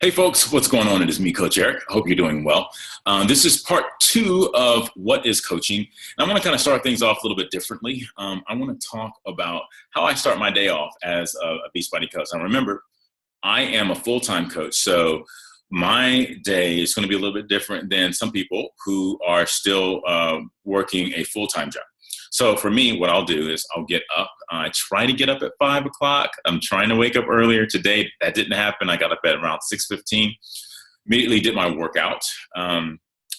Hey folks, what's going on? It is me, Coach Eric. I hope you're doing well. This is part two of What is Coaching. And I want to kind of start things off a little bit differently. I want to talk about how I start my day off as a Beachbody coach. Now remember, I am a full-time coach, so my day is going to be a little bit different than some people who are still working a full-time job. So for me, what I'll do is I'll get up. I try to get up at 5 o'clock. I'm trying to wake up earlier today. That didn't happen. I got up at around 6:15. Immediately did my workout.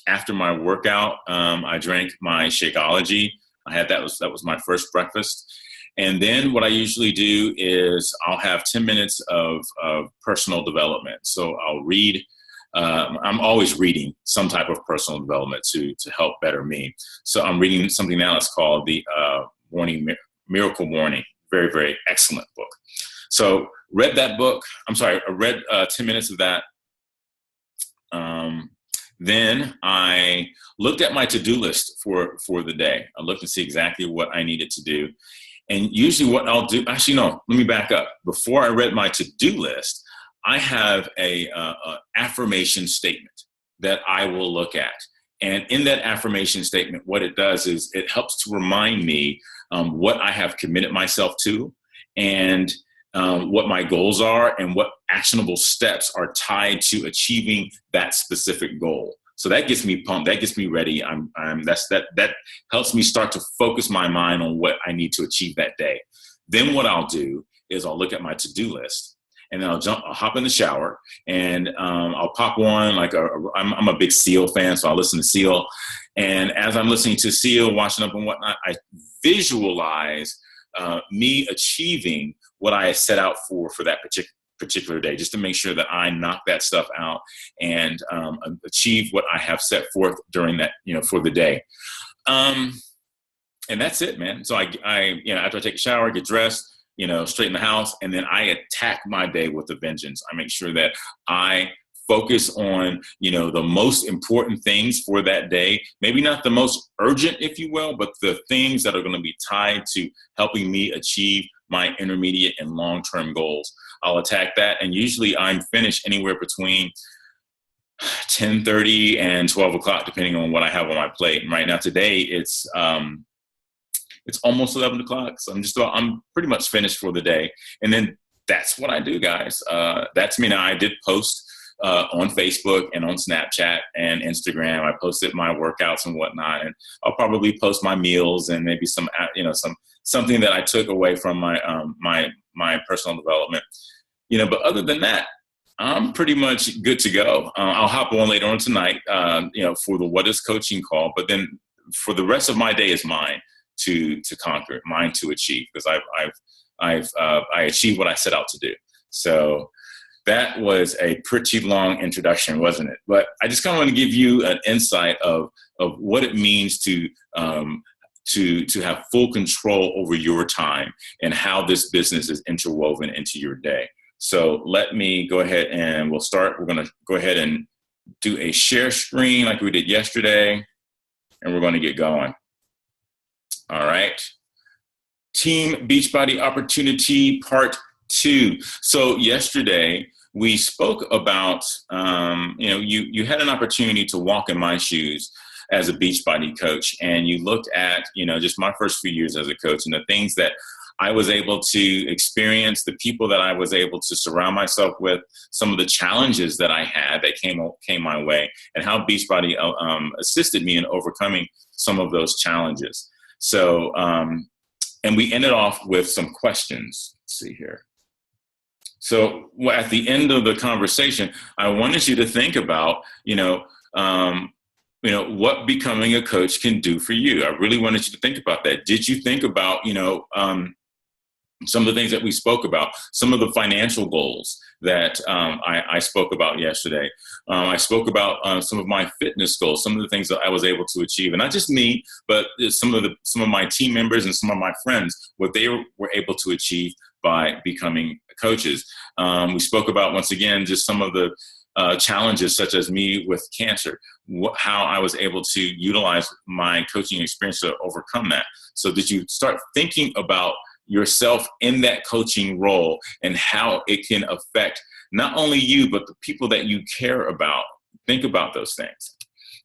After my workout, I drank my Shakeology. That was my first breakfast. And then what I usually do is I'll have 10 minutes of personal development. So I'll read. I'm always reading some type of personal development to help better me. So I'm reading something now that's called the Miracle Morning. Very, very excellent book. So read that book. I read 10 minutes of that. Then I looked at my to-do list for the day. I looked to see exactly what I needed to do. And usually what I'll do, actually, no, let me back up. Before I read my to-do list, I have a affirmation statement that I will look at. And in that affirmation statement, what it does is it helps to remind me what I have committed myself to and what my goals are and what actionable steps are tied to achieving that specific goal. So that gets me pumped. That gets me ready. That helps me start to focus my mind on what I need to achieve that day. Then what I'll do is I'll look at my to-do list. And then I'll hop in the shower, and I'll pop on I'm a big Seal fan, so I'll listen to Seal. And as I'm listening to Seal, washing up and whatnot, I visualize me achieving what I set out for that particular day, just to make sure that I knock that stuff out and achieve what I have set forth during that, for the day. And that's it, man. So I after I take a shower, get dressed, straighten the house, and then I attack my day with a vengeance. I make sure that I focus on, the most important things for that day. Maybe not the most urgent, if you will, but the things that are going to be tied to helping me achieve my intermediate and long-term goals. I'll attack that, and usually I'm finished anywhere between 10:30 and 12 o'clock, depending on what I have on my plate. And right now, today, it's almost 11 o'clock. So I'm pretty much finished for the day. And then that's what I do, guys. That's me. Now I did post on Facebook and on Snapchat and Instagram. I posted my workouts and whatnot, and I'll probably post my meals and maybe something that I took away from my personal development, but other than that, I'm pretty much good to go. I'll hop on later on tonight, for the What is Coaching call, but then for the rest of my day is mine to conquer, mine to achieve, because I achieved what I set out to do. So that was a pretty long introduction, wasn't it? But I just kind of want to give you an insight of what it means to have full control over your time and how this business is interwoven into your day. So let me go ahead and we'll start. We're going to go ahead and do a share screen like we did yesterday, and we're going to get going. All right. Team Beachbody Opportunity Part 2. So yesterday we spoke about, you had an opportunity to walk in my shoes as a Beachbody coach, and you looked at, just my first few years as a coach and the things that I was able to experience, the people that I was able to surround myself with, some of the challenges that I had that came my way, and how Beachbody assisted me in overcoming some of those challenges. So, and we ended off with some questions. Let's see here. So at the end of the conversation, I wanted you to think about, what becoming a coach can do for you. I really wanted you to think about that. Did you think about, some of the things that we spoke about, some of the financial goals that I spoke about yesterday? I spoke about some of my fitness goals, some of the things that I was able to achieve, and not just me, but some of my team members and some of my friends, what they were able to achieve by becoming coaches. We spoke about, once again, just some of the challenges, such as me with cancer, how I was able to utilize my coaching experience to overcome that. So did you start thinking about yourself in that coaching role and how it can affect not only you, but the people that you care about. Think about those things.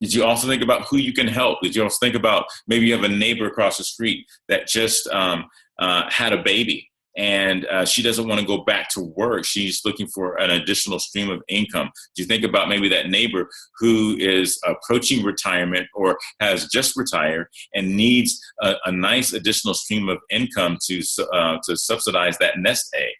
Did you also think about who you can help? Did you also think about maybe you have a neighbor across the street that just had a baby and she doesn't want to go back to work. She's looking for an additional stream of income. Do you think about maybe that neighbor who is approaching retirement or has just retired and needs a nice additional stream of income to subsidize that nest egg?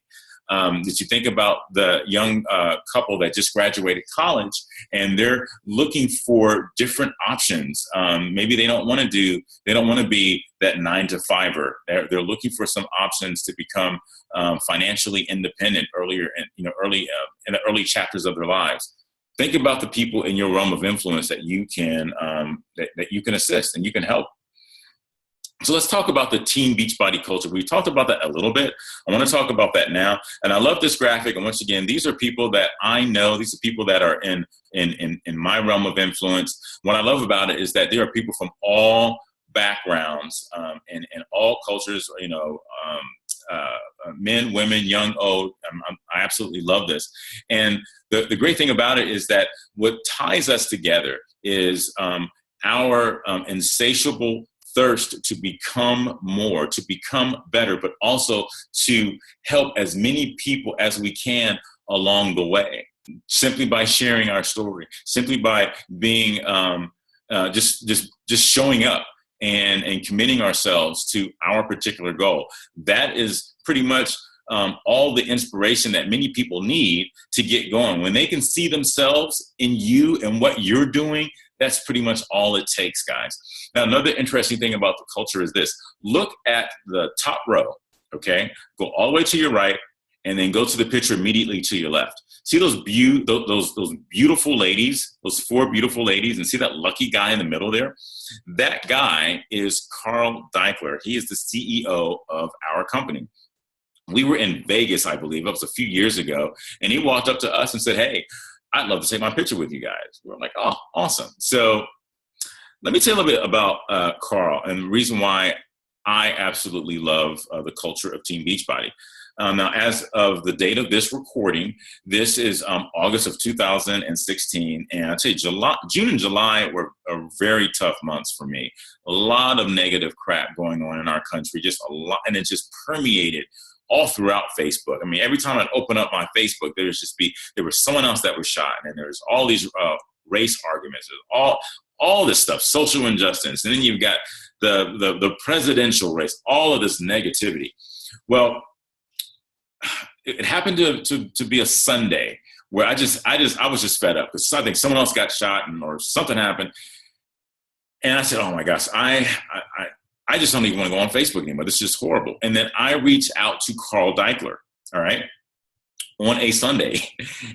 Did you think about the young couple that just graduated college and they're looking for different options? Maybe they don't want to be that 9-to-5er. They're looking for some options to become financially independent earlier, in the early chapters of their lives. Think about the people in your realm of influence that you can that you can assist and you can help. So let's talk about the Team Beachbody culture. We talked about that a little bit. I want to talk about that now. And I love this graphic. And once again, these are people that I know. These are people that are in my realm of influence. What I love about it is that there are people from all backgrounds and all cultures, men, women, young, old. I absolutely love this. And the great thing about it is that what ties us together is our insatiable thirst to become more, to become better, but also to help as many people as we can along the way, simply by sharing our story, simply by being just showing up and committing ourselves to our particular goal. That is pretty much all the inspiration that many people need to get going. When they can see themselves in you and what you're doing, that's pretty much all it takes, guys. Now, another interesting thing about the culture is this. Look at the top row, okay? Go all the way to your right, and then go to the picture immediately to your left. See those beautiful ladies, those 4 beautiful ladies, and see that lucky guy in the middle there? That guy is Carl Deichler. He is the CEO of our company. We were in Vegas, I believe. It was a few years ago, and he walked up to us and said, "Hey, I'd love to take my picture with you guys." We're like, "Oh, awesome." So let me tell you a little bit about Carl and the reason why I absolutely love the culture of Team Beachbody. Now, as of the date of this recording, this is August of 2016. And I'd say June and July were very tough months for me. A lot of negative crap going on in our country, just a lot. And it just permeated all throughout Facebook. I mean, every time I'd open up my Facebook, there was someone else that was shot. And there's all these race arguments, all this stuff, social injustice. And then you've got the presidential race, all of this negativity. Well, it happened to be a Sunday where I was just fed up because I think someone else got shot or something happened. And I said, "Oh my gosh, I just don't even want to go on Facebook anymore. This is just horrible." And then I reached out to Carl Deichler, all right, on a Sunday.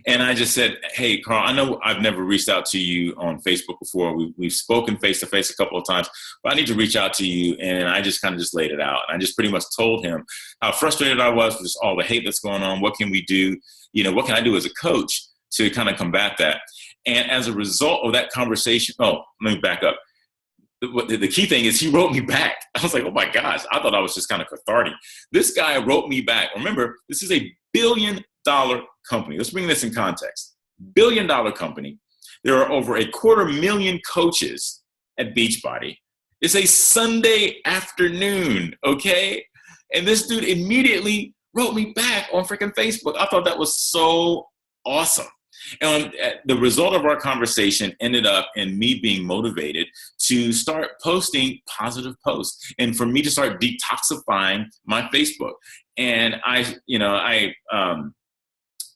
And I just said, "Hey, Carl, I know I've never reached out to you on Facebook before. We've spoken face-to-face a couple of times, but I need to reach out to you." And I just kind of just laid it out. And I just pretty much told him how frustrated I was with just all the hate that's going on. What can we do? What can I do as a coach to kind of combat that? And as a result of that conversation, let me back up. The key thing is he wrote me back. I was like, "Oh my gosh," I thought I was just kind of cathartic. This guy wrote me back. Remember, this is a $1 billion company. Let's bring this in context. $1 billion company. There are over 250,000 coaches at Beachbody. It's a Sunday afternoon, okay? And this dude immediately wrote me back on freaking Facebook. I thought that was so awesome. And the result of our conversation ended up in me being motivated to start posting positive posts and for me to start detoxifying my Facebook. And I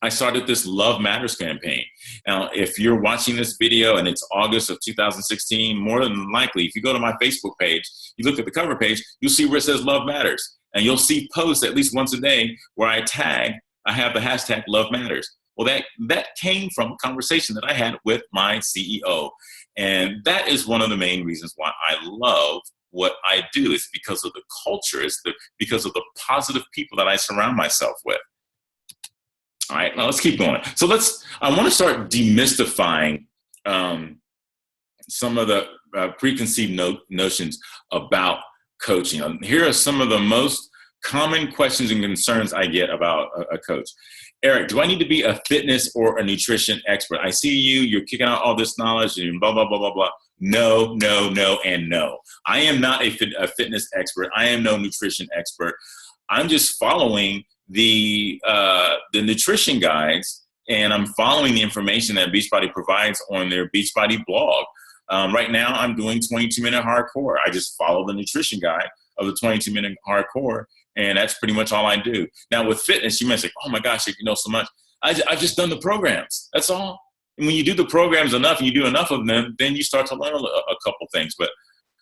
started this Love Matters campaign. Now, if you're watching this video and it's August of 2016, more than likely, if you go to my Facebook page, you look at the cover page, you'll see where it says Love Matters. And you'll see posts at least once a day where I have the hashtag Love Matters. Well, that came from a conversation that I had with my CEO. And that is one of the main reasons why I love what I do. It's because of the culture. It's because of the positive people that I surround myself with. All right, now let's keep going. So I want to start demystifying some of the preconceived notions about coaching. Here are some of the most Common questions and concerns I get about a coach. Eric, do I need to be a fitness or a nutrition expert? I see you're kicking out all this knowledge and blah, blah, blah, blah, blah. No, no, no, and no. I am not a fitness expert. I am no nutrition expert. I'm just following the nutrition guides, and I'm following the information that Beachbody provides on their Beachbody blog. Right now, I'm doing 22-minute hardcore. I just follow the nutrition guide of the 22-minute hardcore, and that's pretty much all I do. Now, with fitness, you might say, "Oh my gosh, you know so much." I've just done the programs. That's all. And when you do the programs enough, and you do enough of them, then you start to learn a couple things. But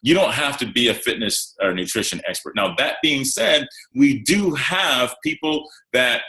you don't have to be a fitness or nutrition expert. Now, that being said, we do have people that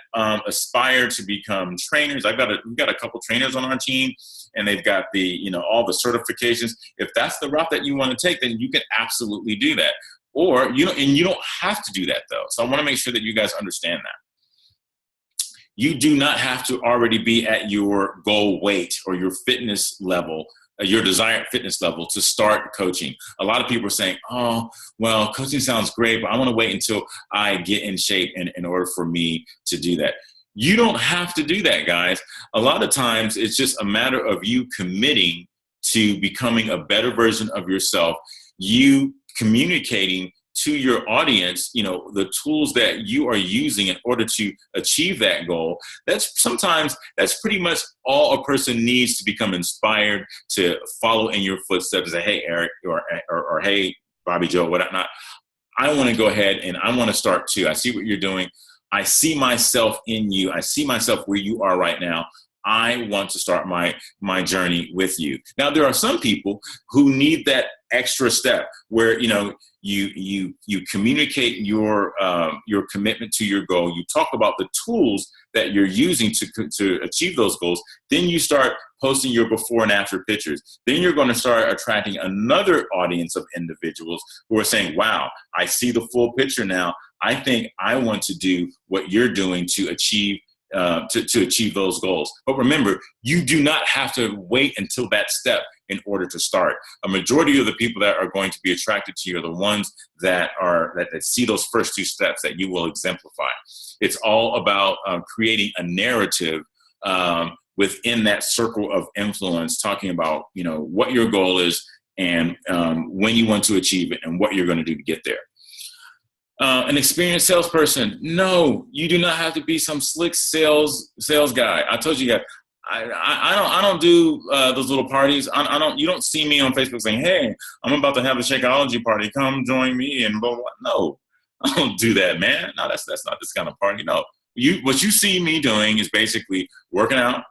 aspire to become trainers. We've got a couple trainers on our team, and they've got all the certifications. If that's the route that you want to take, then you can absolutely do that. Or you don't have to do that though. So I want to make sure that you guys understand that. You do not have to already be at your goal weight or your fitness level, your desired fitness level to start coaching. A lot of people are saying, "Oh, well, coaching sounds great, but I want to wait until I get in shape in order for me to do that." You don't have to do that, guys. A lot of times it's just a matter of you committing to becoming a better version of yourself, you communicating to your audience, the tools that you are using in order to achieve that goal. That's pretty much all a person needs to become inspired to follow in your footsteps. Say, "Hey, Eric," or "Hey, Bobby Joe," whatnot. I want to go ahead and I want to start too. I see what you're doing. I see myself in you. I see myself where you are right now. I want to start my journey with you. Now, there are some people who need that extra step where you communicate your commitment to your goal. You talk about the tools that you're using to achieve those goals. Then you start posting your before and after pictures. Then you're going to start attracting another audience of individuals who are saying, "Wow, I see the full picture now. I think I want to do what you're doing to achieve." To achieve those goals. But remember, you do not have to wait until that step in order to start. A majority of the people that are going to be attracted to you are the ones that see those first two steps that you will exemplify. It's all about creating a narrative within that circle of influence, talking about what your goal is and when you want to achieve it and what you're going to do to get there. An experienced salesperson? No, you do not have to be some slick sales guy. I told you guys, I don't do those little parties. You don't see me on Facebook saying, "Hey, I'm about to have a Shakeology party. Come join me," and blah, blah, blah. No, I don't do that, man. No, that's not this kind of party. No, what you see me doing is basically working out,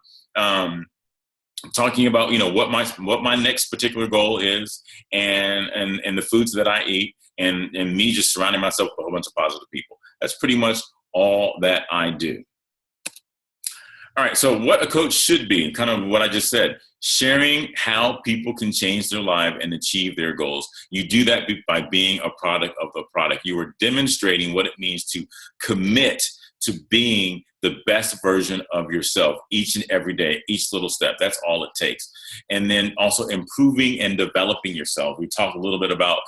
talking about what my next particular goal is, and the foods that I eat. And me just surrounding myself with a whole bunch of positive people. That's pretty much all that I do. All right, so what a coach should be, kind of what I just said, sharing how people can change their life and achieve their goals. You do that by being a product of the product. You are demonstrating what it means to commit to being the best version of yourself each and every day, each little step. That's all it takes. And then also improving and developing yourself. We talked a little bit about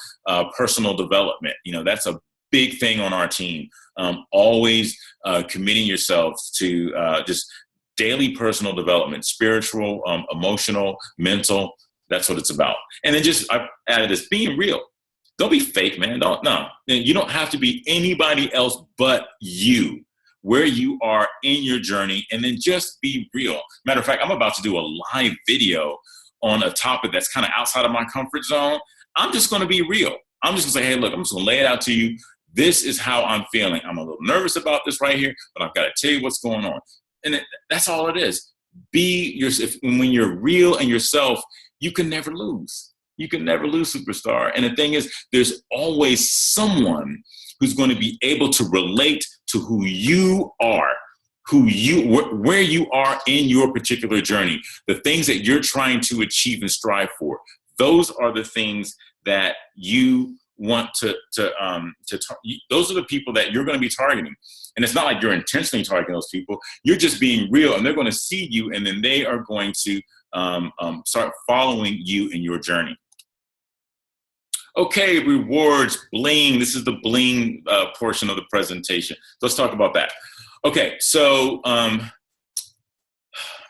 personal development. That's a big thing on our team. Always committing yourself to just daily personal development, spiritual, emotional, mental. That's what it's about. And then I added this, being real. Don't be fake, man. You don't have to be anybody else but you, where you are in your journey, and then just be real. Matter of fact, I'm about to do a live video on a topic that's kind of outside of my comfort zone. I'm just going to be real. I'm just going to say, "Hey, look, I'm just going to lay it out to you. This is how I'm feeling. I'm a little nervous about this right here, but I've got to tell you what's going on." And that's all it is. Be yourself. When you're real and yourself, you can never lose. You can never lose, superstar. And the thing is, there's always someone who's going to be able to relate to who you are, where you are in your particular journey, the things that you're trying to achieve and strive for. Those are the things that you want those are the people that you're going to be targeting. And it's not like you're intentionally targeting those people. You're just being real, and they're going to see you, and then they are going to start following you in your journey. Okay, rewards, bling. This is the bling portion of the presentation. Let's talk about that. Okay, so all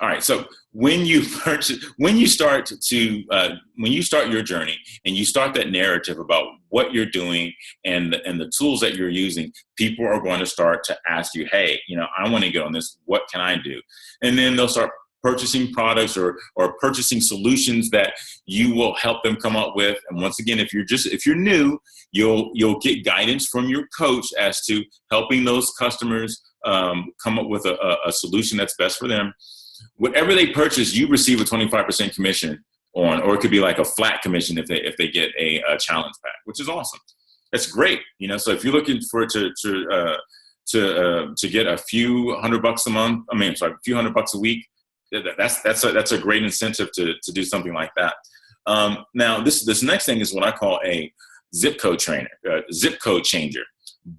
right. So when you purchase, when you start your journey and you start that narrative about what you're doing and the tools that you're using, people are going to start to ask you, hey, I want to get on this. What can I do? And then they'll start purchasing products or purchasing solutions that you will help them come up with. And once again, if you're new, you'll get guidance from your coach as to helping those customers come up with a solution that's best for them. Whatever they purchase, you receive a 25% commission on, or it could be like a flat commission if they get a challenge pack, which is awesome. That's great. So if you're looking for it to get a few $100 a month, a few $100 a week, that's a great incentive to do something like that. Now this next thing is what I call a zip code changer.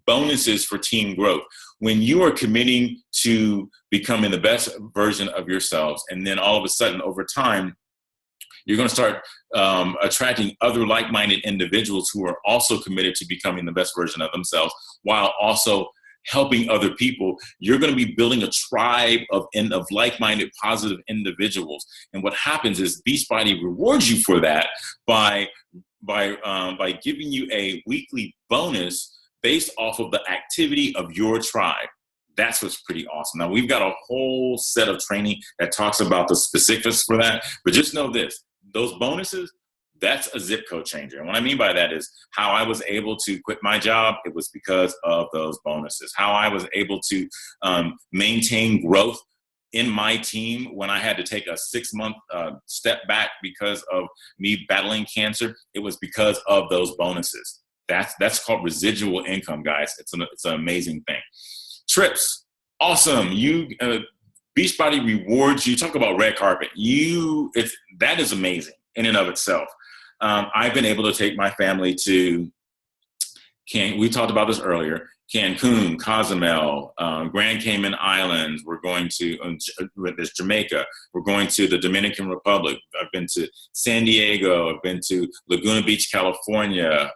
Bonuses for team growth. When you are committing to becoming the best version of yourselves, and then all of a sudden over time, you're going to start attracting other like-minded individuals who are also committed to becoming the best version of themselves while also helping other people. You're going to be building a tribe of like-minded positive individuals. And what happens is Beachbody rewards you for that by giving you a weekly bonus based off of the activity of your tribe. That's what's pretty awesome. Now, we've got a whole set of training that talks about the specifics for that, but just know this, those bonuses, that's a zip code changer. And what I mean by that is how I was able to quit my job, it was because of those bonuses. How I was able to maintain growth in my team when I had to take a 6-month step back because of me battling cancer, it was because of those bonuses. That's called residual income, guys. It's an amazing thing. Trips, awesome. Beachbody rewards you. Talk about red carpet. That is amazing in and of itself. I've been able to take my family to we talked about this earlier, Cancun, Cozumel, Grand Cayman Islands. We're going to there's Jamaica. We're going to the Dominican Republic. I've been to San Diego. I've been to Laguna Beach, California.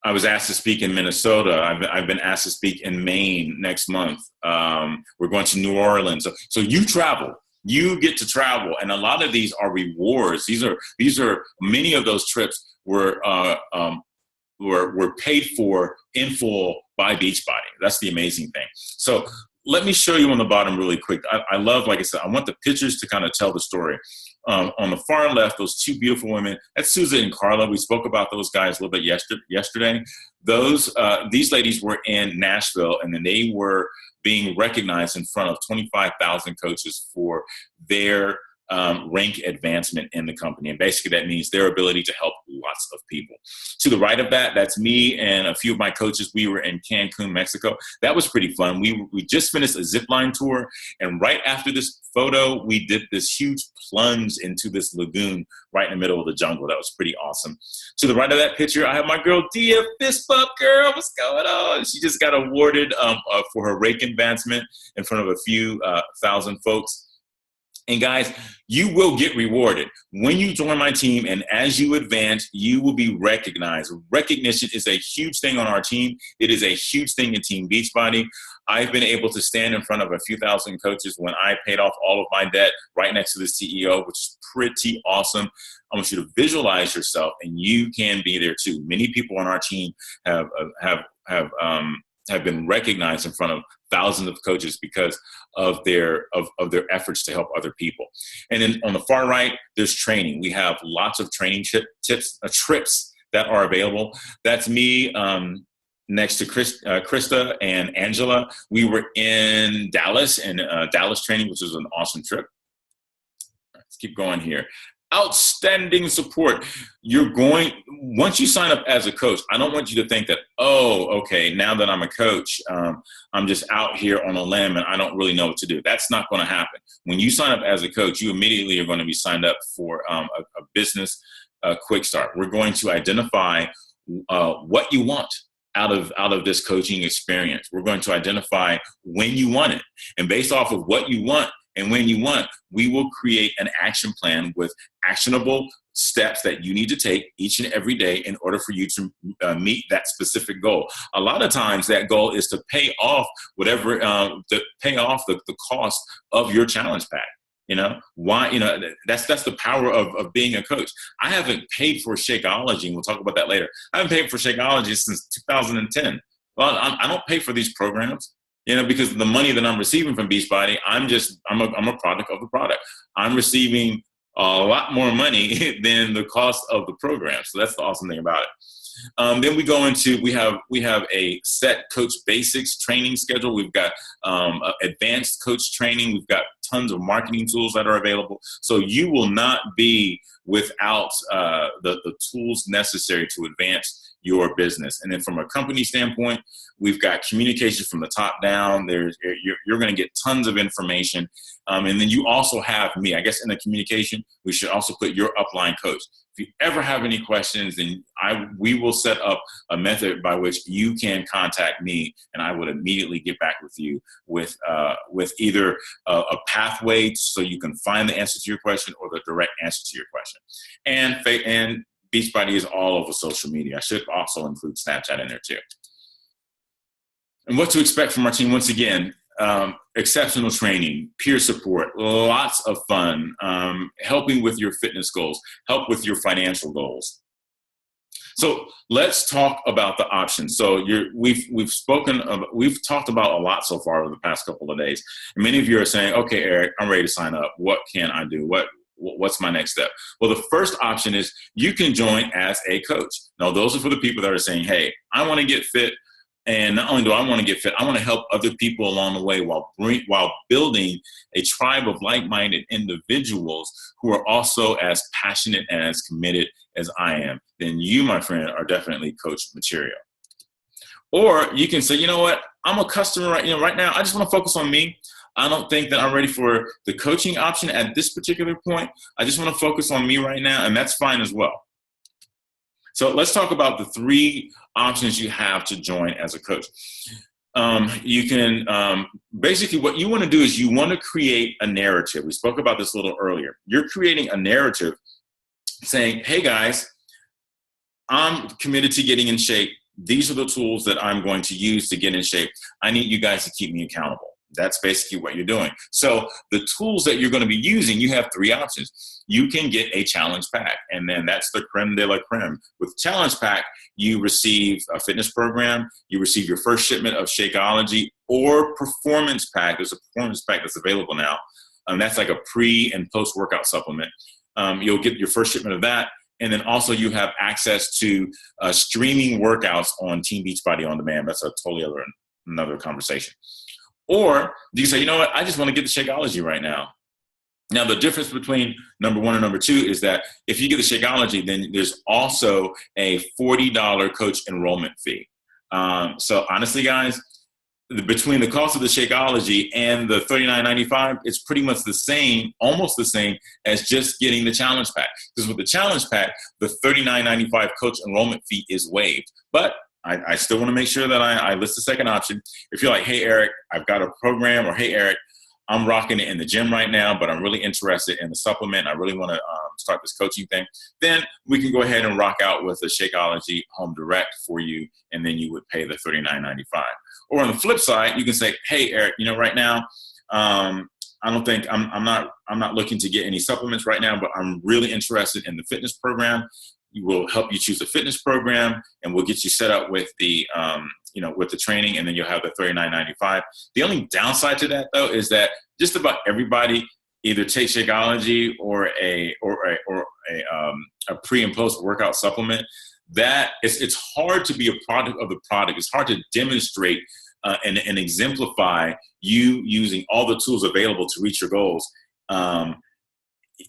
I was asked to speak in Minnesota. I've been asked to speak in Maine next month. We're going to New Orleans. So you travel. You get to travel, and a lot of these are rewards. These are many of those trips were paid for in full by Beachbody. That's the amazing thing. So let me show you on the bottom really quick. I love, like I said, I want the pictures to kind of tell the story. On the far left, those two beautiful women, that's Susan and Carla. We spoke about those guys a little bit yesterday. These ladies were in Nashville, and then they were being recognized in front of 25,000 coaches for their rank advancement in the company. And basically that means their ability to help lots of people. To the right of that, that's me and a few of my coaches. We were in Cancun, Mexico. That was pretty fun. We just finished a zipline tour. And right after this photo, we did this huge plunge into this lagoon right in the middle of the jungle. That was pretty awesome. To the right of that picture, I have my girl, Dia. Fist bump, girl. What's going on? She just got awarded for her rake advancement in front of a few thousand folks. And guys, you will get rewarded when you join my team, and as you advance, you will be recognized. Recognition is a huge thing on our team. It is a huge thing in Team Beachbody. I've been able to stand in front of a few thousand coaches when I paid off all of my debt right next to the CEO, which is pretty awesome. I want you to visualize yourself, and you can be there too. Many people on our team have been recognized in front of thousands of coaches because of their efforts to help other people. And then on the far right, there's training. We have lots of training trips that are available. That's me next to Krista and Angela. We were in Dallas and Dallas training, which was an awesome trip. Let's keep going here. Outstanding support. Once you sign up as a coach, I don't want you to think that, oh, okay, now that I'm a coach, I'm just out here on a limb and I don't really know what to do. That's not going to happen. When you sign up as a coach, you immediately are going to be signed up for a business quick start. We're going to identify what you want out of this coaching experience. We're going to identify when you want it. And based off of what you want, And when you want, we will create an action plan with actionable steps that you need to take each and every day in order for you to meet that specific goal. A lot of times that goal is to pay off whatever, the cost of your challenge pack. Why, that's the power of being a coach. I haven't paid for Shakeology, and we'll talk about that later. I haven't paid for Shakeology since 2010. Well, I don't pay for these programs, because the money that I'm receiving from Beachbody, I'm a product of the product. I'm receiving a lot more money than the cost of the program. So that's the awesome thing about it. Then we go into, we have a set coach basics training schedule. We've got advanced coach training. We've got tons of marketing tools that are available. So you will not be without the tools necessary to advance your business. And then from a company standpoint, we've got communication from the top down. You're going to get tons of information. And then you also have me. I guess in the communication, we should also put your upline coach. If you ever have any questions, then we will set up a method by which you can contact me, and I would immediately get back with you with either a pathway so you can find the answer to your question or the direct answer to your question. And Beachbody is all over social media. I should also include Snapchat in there too. And what to expect from our team, once again, exceptional training, peer support, lots of fun, helping with your fitness goals, help with your financial goals. So let's talk about the options. So we've talked about a lot so far over the past couple of days. And many of you are saying, okay, Eric, I'm ready to sign up. What can I do? What's my next step? Well, the first option is you can join as a coach. Now, those are for the people that are saying, hey, I want to get fit. And not only do I want to get fit, I want to help other people along the way while building a tribe of like-minded individuals who are also as passionate and as committed as I am. Then you, my friend, are definitely coach material. Or you can say, you know what? I'm a customer right now. I just want to focus on me. I don't think that I'm ready for the coaching option at this particular point. I just want to focus on me right now, and that's fine as well. So let's talk about the three options you have to join as a coach. You can, basically what you want to do is you want to create a narrative. We spoke about this a little earlier. You're creating a narrative saying, hey guys, I'm committed to getting in shape. These are the tools that I'm going to use to get in shape. I need you guys to keep me accountable. That's basically what you're doing. So the tools that you're going to be using, you have three options. You can get a challenge pack, and then that's the creme de la creme. With challenge pack, you receive a fitness program, you receive your first shipment of Shakeology or performance pack. There's a performance pack that's available now. That's like a pre and post workout supplement. You'll get your first shipment of that. And then also you have access to streaming workouts on Team Beachbody On Demand. That's a totally another conversation. Or you say, you know what, I just want to get the Shakeology right now. Now, the difference between number one and number two is that if you get the Shakeology, then there's also a $40 coach enrollment fee. So honestly, guys, between the cost of the Shakeology and the $39.95, it's pretty much the same, almost the same as just getting the challenge pack. Because with the challenge pack, the $39.95 coach enrollment fee is waived. But I still want to make sure that I list the second option. If you're like, hey, Eric, I've got a program, or hey, Eric, I'm rocking it in the gym right now, but I'm really interested in the supplement. I really want to start this coaching thing. Then we can go ahead and rock out with the Shakeology Home Direct for you, and then you would pay the $39.95. Or on the flip side, you can say, hey, Eric, right now, I don't think I'm not looking to get any supplements right now, but I'm really interested in the fitness program. We'll help you choose a fitness program, and we'll get you set up with the, with the training, and then you'll have the $39.95. The only downside to that, though, is that just about everybody either takes Shakeology or a pre and post workout supplement. That it's hard to be a product of the product. It's hard to demonstrate and exemplify you using all the tools available to reach your goals.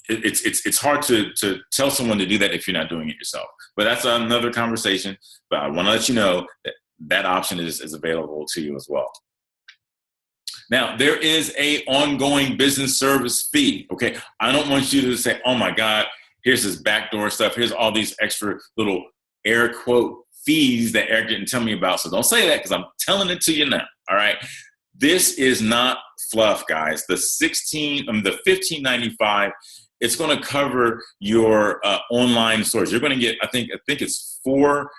It's hard to tell someone to do that if you're not doing it yourself. But that's another conversation. But I want to let you know that option is available to you as well. Now, there is a ongoing business service fee. Okay, I don't want you to say, oh my God, here's this backdoor stuff. Here's all these extra little air quote fees that Eric didn't tell me about. So don't say that, because I'm telling it to you now. All right. This is not fluff, guys. The $15.95, it's going to cover your online stores. You're going to get, I think it's 4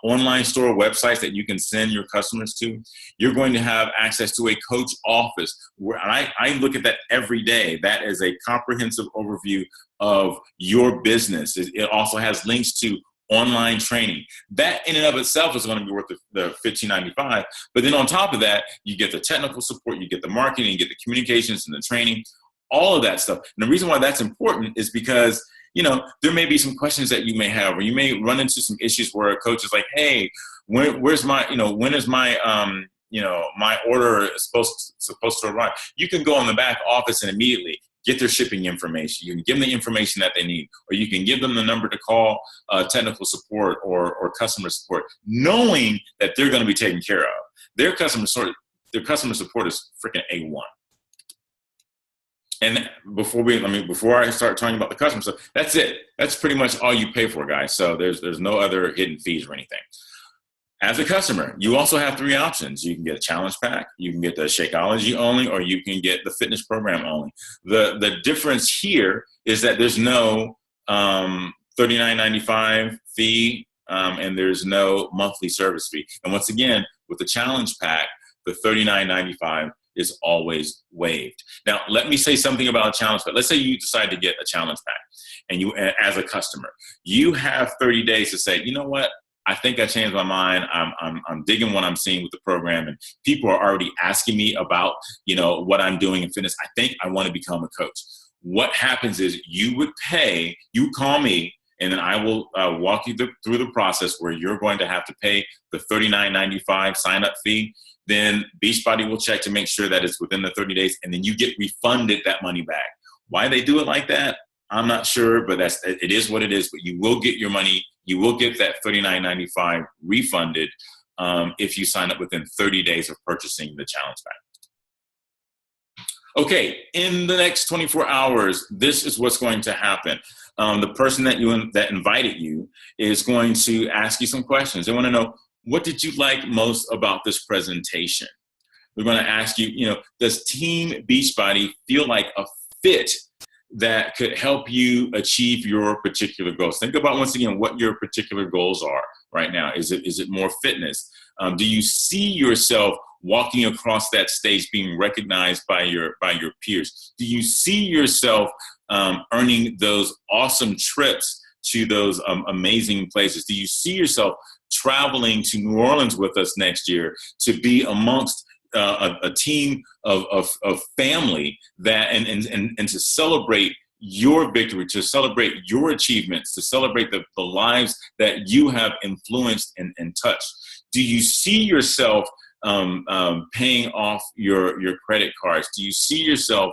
online store websites that you can send your customers to. You're going to have access to a coach office where I look at that every day. That is a comprehensive overview of your business. It also has links to online training. That in and of itself is going to be worth the $15.95. But then on top of that, you get the technical support, you get the marketing, you get the communications and the training, all of that stuff. And the reason why that's important is because, you know, there may be some questions that you may have, or you may run into some issues where a coach is like, hey, when is my my order supposed to arrive? You can go in the back office and immediately get their shipping information. You can give them the information that they need, or you can give them the number to call technical support or customer support, knowing that they're going to be taken care of. Their customer support is freaking A1. And before I start talking about the customer stuff, that's it. That's pretty much all you pay for, guys. So there's no other hidden fees or anything. As a customer, you also have 3 options. You can get a challenge pack, you can get the Shakeology only, or you can get the fitness program only. The difference here is that there's no $39.95 fee, and there's no monthly service fee. And once again, with the challenge pack, the $39.95 is always waived. Now, let me say something about a challenge pack. Let's say you decide to get a challenge pack, and you, as a customer, you have 30 days to say, you know what? I think I changed my mind. I'm digging what I'm seeing with the program, and people are already asking me about, you know, what I'm doing in fitness. I think I want to become a coach. What happens is you call me, and then I will walk you through the process where you're going to have to pay the $39.95 sign-up fee. Then Beachbody will check to make sure that it's within the 30 days, and then you get refunded that money back. Why they do it like that, I'm not sure, but it is what it is. But you will get your money. You will get that $39.95 refunded if you sign up within 30 days of purchasing the challenge pack. Okay, in the next 24 hours, this is what's going to happen. The person that invited you is going to ask you some questions. They want to know, what did you like most about this presentation? We're going to ask you, you know, does Team Beachbody feel like a fit that could help you achieve your particular goals? Think about, once again, what your particular goals are right now. Is it more fitness? Do you see yourself walking across that stage being recognized by your peers? Do you see yourself earning those awesome trips to those amazing places? Do you see yourself traveling to New Orleans with us next year to be amongst a team of family that and to celebrate your victory, to celebrate your achievements, to celebrate the lives that you have influenced and touched? Do you see yourself paying off your credit cards? Do you see yourself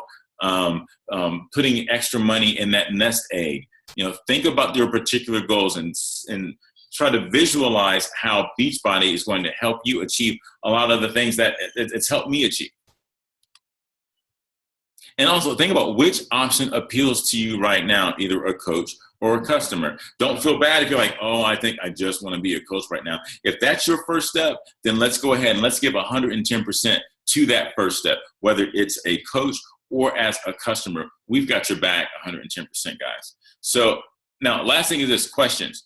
putting extra money in that nest egg? You know, think about your particular goals and try to visualize how Beachbody is going to help you achieve a lot of the things that it's helped me achieve. And also think about which option appeals to you right now, either a coach or a customer. Don't feel bad if you're like, oh, I think I just want to be a coach right now. If that's your first step, then let's go ahead and let's give 110% to that first step, whether it's a coach or as a customer. We've got your back 110%, guys. So now, last thing is this: questions.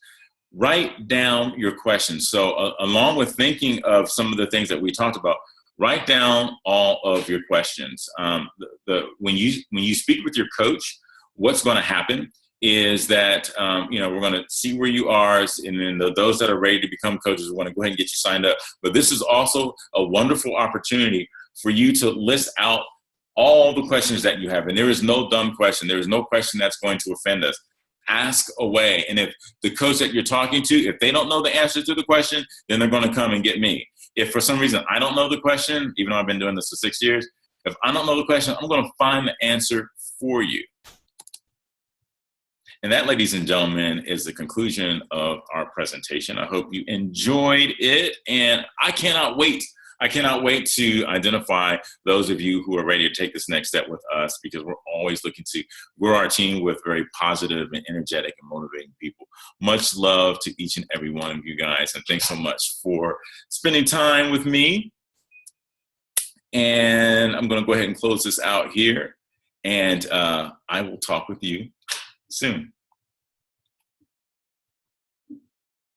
Write down your questions. So along with thinking of some of the things that we talked about, write down all of your questions. When you speak with your coach, what's going to happen is that we're going to see where you are, and then those that are ready to become coaches, we want to go ahead and get you signed up. But this is also a wonderful opportunity for you to list out all the questions that you have. And there is no dumb question. There is no question that's going to offend us. Ask away. And if the coach that you're talking to, if they don't know the answer to the question, then they're going to come and get me. If for some reason I don't know the question, even though I've been doing this for 6 years, if I don't know the question, I'm going to find the answer for you. And that, ladies and gentlemen, is the conclusion of our presentation. I hope you enjoyed it, and I cannot wait to identify those of you who are ready to take this next step with us, because we're always looking to grow our team with very positive and energetic and motivating people. Much love to each and every one of you guys, and thanks so much for spending time with me. And I'm going to go ahead and close this out here. And I will talk with you soon.